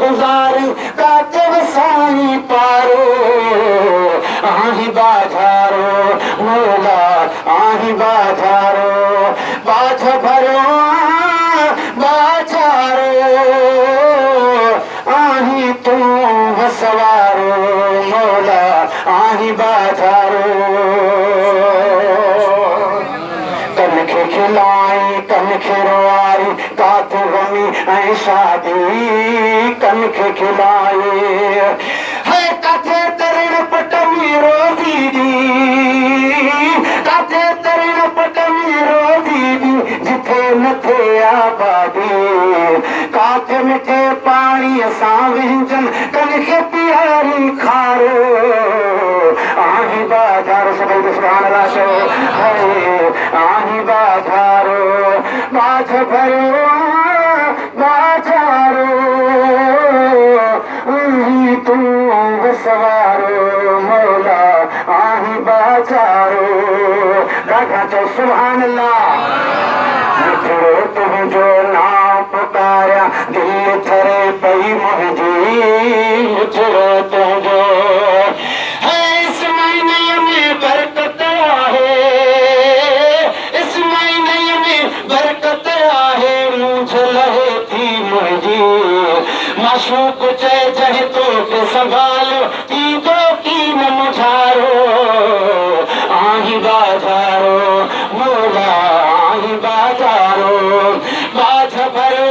गुजारी काते वसाई पारो आही बाजारो मौला आही बाजारो बाझ भरो बाजारो आही तू वसवारो मौला आही बाजारो कनखे खिलाई कनखे रोआरी कात गमी ऐं शादी कनखे खिलाई है काथे तरण पटमी रोजी दी काथे तरण पटमी रोजी दी जिथे नथे आबादी काथे मिठे पानी असां व्यंजन कनखे प्यारी खारो आही बाजार सभई सुभान अल्लाह चओ है आही बाजारो बाझ भरो बाजारो आही तू वसवारो मौला आही बाजारो ॾाढा चओ सुभान अल्लाह मिठड़ो तुंहिंजो नाम पुकारिया दिल थरे पई मुंहिंजी मिठड़ो तुंहिंजो माशूक चए चाहे तो के संभालो थी तो की न मुझारो आही बाजारो मौला आही बाजारो बाझ भरो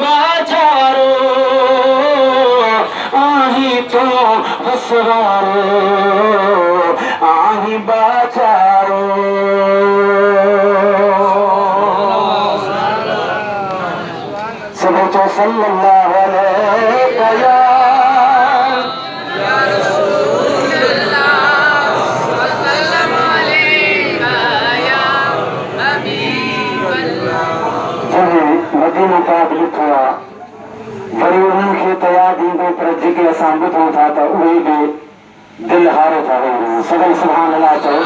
बाजारो आही तो वसवारो आही बाजारो सल्लल्लाहु अलैहि या रसूल अल्लाह सल्लल्लाहु अलैहि या हबीब अल्लाह मदीना पाक लिखो वरी उन्हनि खे त यादि ईंदो पर जेके असां ॿुधूं था त उहे बि दिलि हारे था वेहनि सभई सुभान अल्लाह चओ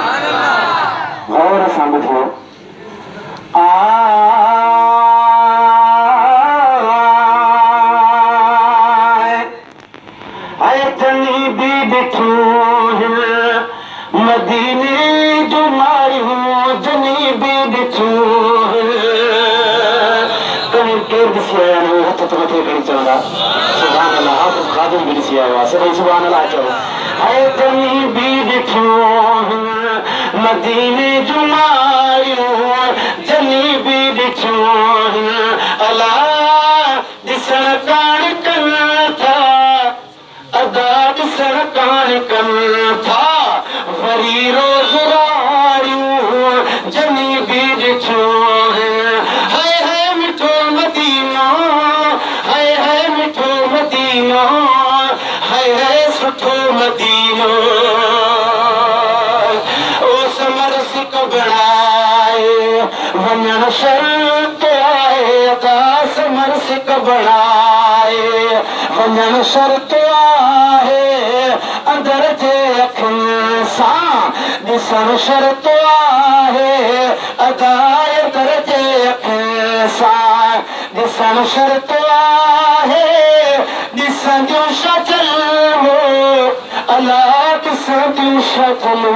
गौर सां ॿुधो मदीने जो मारियूं जनी बि ॾिठूं केरु ॾिसी आया आहिनि हथ त मथे खणी चवंदा सुभान अल्लाह हाफ़िज़ ख़ादिम बि ॾिसी आयो आहे सभई सुभान अल्लाह चओ हाय जनी बि ॾिठूं मदीने जो मारियूं जनी बि ॾिठूं अला ॾिसण कान कनि था अदा ॾिसण कान कनि था वरी रोज़ रारियूं जनी बि ॾिठूं हाय हाय मिठो मदीनो हाय हाय मिठो मदीनो हाय हाय सुठो मदीनो ओ समरस कबड़ाए वञण शर्त आहे अदा समरस कबड़ाए वञण शर्त आहे अंदर जे अखियुनि सां ॾिसण शर्त आहे अदाय अंदर जे अखियुनि सां ॾिसण शर्त आहे ॾिसंदियूं छा चलो अला ॾिसंदियूं छा चलो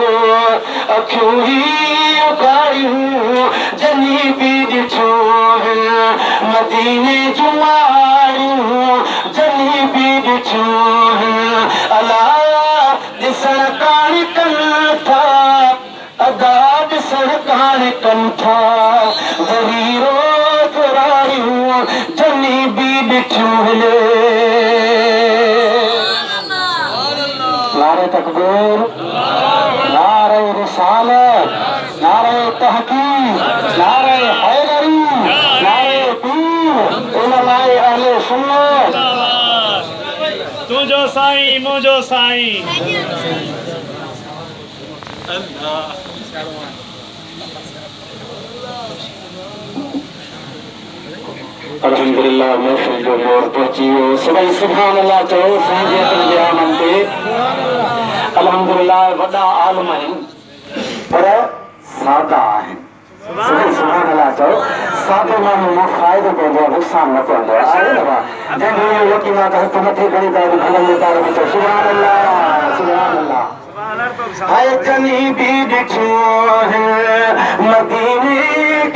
अखियूं ई उगाड़ियूं जनी बि ॾिठूं मदीने जूं मारियूं जनी बि ॾिठूं अला ॾिसण कान कनि था अदा ॾिसण कान कनि था वरी रोज़ रारियूं जनी बि ॾिठूं नारे तकबीर नारे रिसालत नारे तहकीक नारे हैदरी नारे पीर उलमाए अहले सुन्नत तुझो साईं मुझो साईं अल्हम्दुलिल्लाह महफिल जो मोड़ पहुंची वियो सभई सुभान अल्लाह चओ संजियत जे आमन ते अल्हम्दुलिल्लाह वॾा आलिम आहिनि पर सादा आहिनि सुभान अल्लाह चओ सादो माण्हू फ़ाइदो पवंदो आहे नुक़सान न पवंदो आहे आहे न भाउ जंहिंजो इहो यकीन आहे त हथ मथे खणी था भॻनि जे तार में चओ सुभान अल्लाह सुभान अल्लाह हाय जनी भी ॾिठो मदीने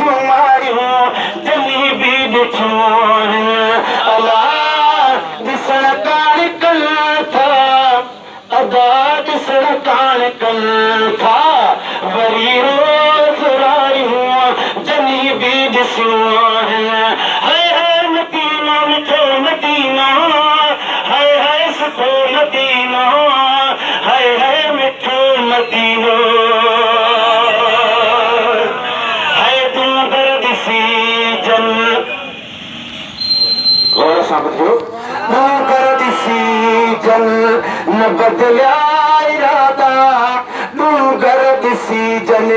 जूं मारियूं जनी भी ॾिठो अल्लाह ॾिसण कान कनि था अदा ॾिसण कान कनि था वरी रोज़ रायूं जनी भी ॾिसियूं हाय हाय मदीनो मिठो मदीनो हाय हाय सुठो मदीनो हाय हाय मिठो मदीनो हाय तूं दर्द सी जन गौर सां ॿुधियो तूं दर्द सी जन न बदलिया इरादा तूं दर्द सी जन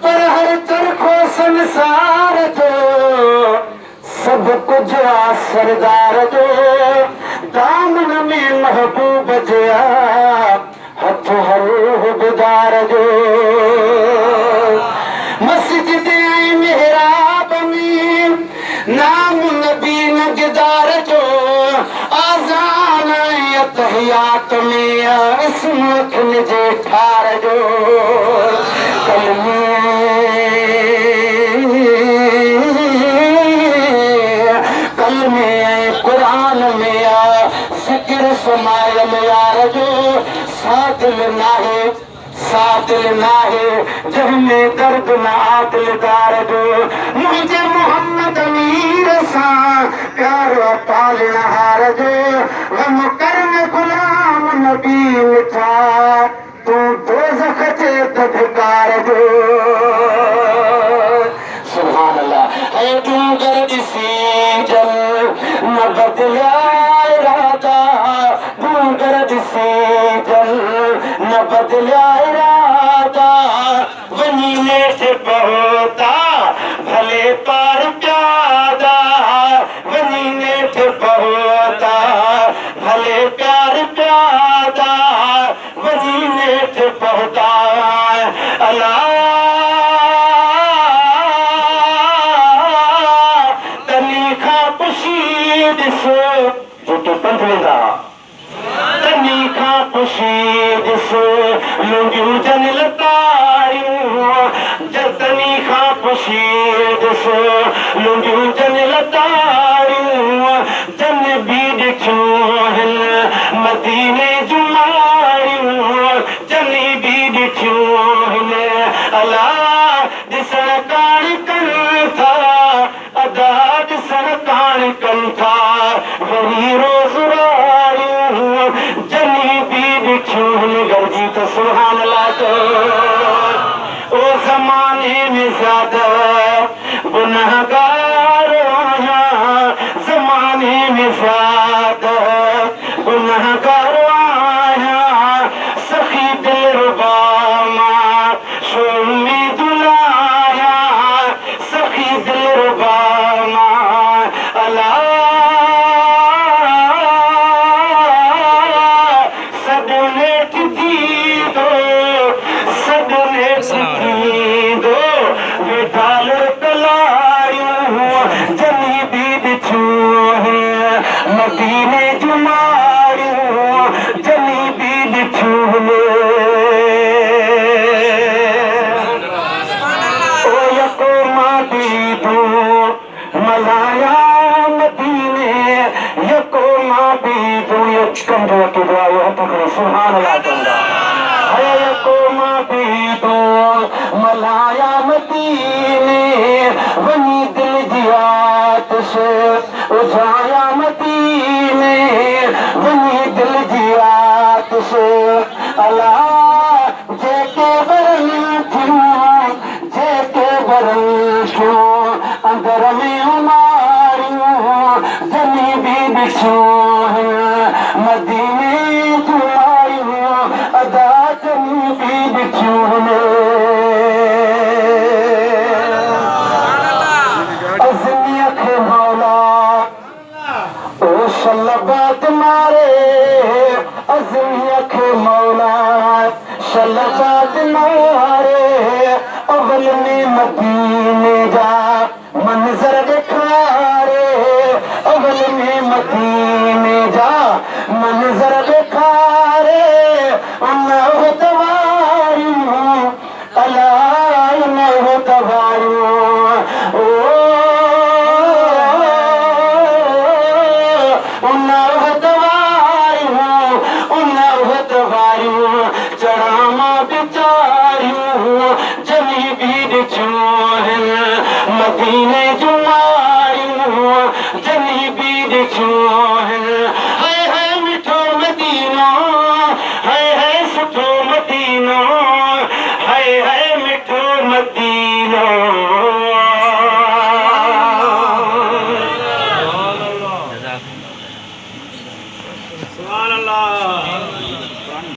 पर हर चरखो संसार जो सब कुछ आ सरदार जो दामन में महबूब जया हथ हर गुदार जो मस्जिद मेहराब में नाम नबी नगदार जो आज़ान तहियात में इसम जे ठार जो कलमे कुरान में ज़िक्र समायल यार जो सादिल नाहे जंहिंमें दर्द न दिलदार जो मुंहिंजे मोहम्मद अमीर सां प्यारो पालनहार जो गम करन गुलाम नबी मिठा तूं दोज़ख जे दधकार जो सुभान अल्लाह ऐ तूं घर ॾिसी जल न बदलिया इरादा तूं घर ॾिसी जल न बदलिया इरादा वञी नेठ पहुता भले पार प्यादा वञी नेठ पहुता भले प्यार प्यादा वञी नेठ पहुता अल्लाह तनी खां पुछी ॾिसो जेके पंध वेंदा तनी खां पुछी ॾिसो लुंगियूं जन लतारियूं तनी खां पुछी ॾिसो लुंगियूं जन लतारियूं जन बि ॾिठियूं आहिनि मदीने जूं मारियूं जनी बि ॾिठियूं आहिनि अल्लाह ॾिसण कान कनि था अदा ॾिसण कान कनि था वरी रोज़ रायूं जनी बि ॾिठियूं आहिनि गरजी त सुभान अल्लाह चओ ओ ज़माने में ज़्यादा गुनहगार आहियां ज़माने में ज़्यादा गुनहगार आहियां सखी दिलरुबा मां छो उम्मीद लाहियां सखी दिलरुबा मां अल्लाह सॾु नेठ थींदो सॾु नेठ थींदो वेठाल कलायूं जनी बि ॾिठियूं मदीने जूं मारियूं जनी बि ॾिठियूं ओ यको मां बीदूं मलाया मदीने यको मां बीदूं कंदो केॾो आयो हथ खणी सुभान अल्लाह चवंदा यको मां बीदूं मलाया मदीने वञी दिल जी आतिश उजाया मदीने वञी दिल जी आतिश अल्लाह जेके वरनि थियूं अंदर में उमारियूं जनी बि ॾिठियूं मदीने जूं मारियूं अदा जनी बि ॾिठियूं अज़मीअ खे मौला ओ शलबात मारे अज़मीअ खे मौला शलबात मारे अवल में मदीने जा मंजर दिखारे, अवल में मदीने जा मंजर दिखारे, उन्हें तवारियों अलाय न तवारियों ओ उन्हें तवारियों चढ़ामा बिचारियों जमी भी चूह मदीने